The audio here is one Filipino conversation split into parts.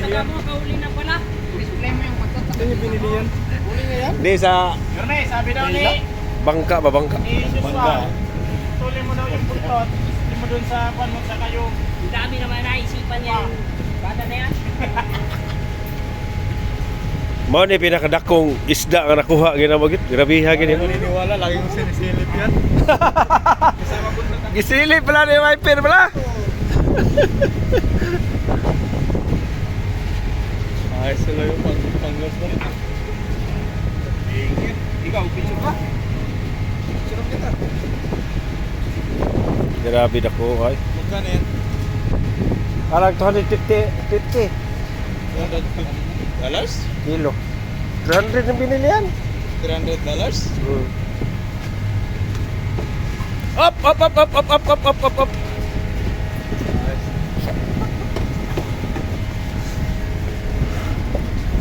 yan. Kauli na pala. Display mo yung mata. Saan yung binili yan? Huli nga yan. Hindi sa Yorme, sabi daw ni bangka ba bangka? Bangka. Tuloy mo daw yung buntot. Tuloy mo dun sa kwan mo sa kayo. Ang dami naman naisipan niya. Bata na yan. Mao ni pinakadakong isda nga nakuha ginamagit. Grabiha Hindi gini. naniniwala, lagi kong sinisilip yan. Kasama ko na Gisilip pala ni Viper pala. ayos sila yung panggas na rin. Ikaw, picture ka? Picture kita. Grabe dako ay. Magkano yan? Parang 250 $200 kilo. 300 ang binili yan. $300? Up, up, up, up, up, up, up, up, up, up.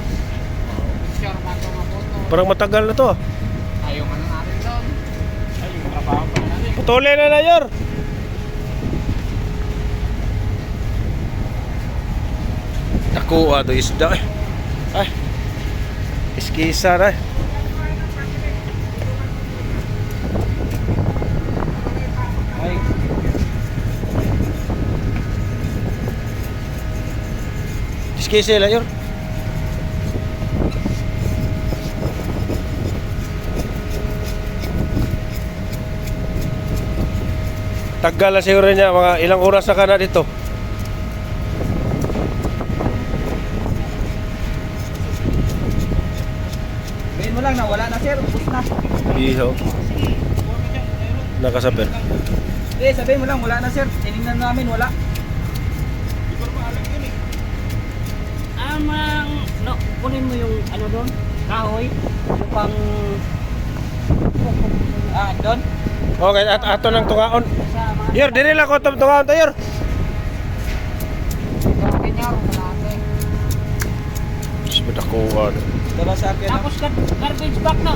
Picture pa ito nga photo. Parang matagal na to. Ayaw ka na natin doon. Ay, yung trabaho pa natin. Putuli na na yor. Dako to isda eh. Ay. Iskisa na eh. Ay, Iskisa lang yor. Tagal na siguro niya, mga ilang oras na ka na dito. sabihin mo lang na wala na sir. Ubus na. Ihaw. Nakasaber. Eh, sabihin mo lang wala na sir. Tinignan namin, wala. Amang, no, kunin mo yung ano doon, kahoy, yung pang... Doon? Okay, ato ng tungaon. Sa mga... Yor, dili lang ko tungaon to yor. Bakit niya ako malate? Sebut ako ano. Dala sa akin. Tapos garbage bag na.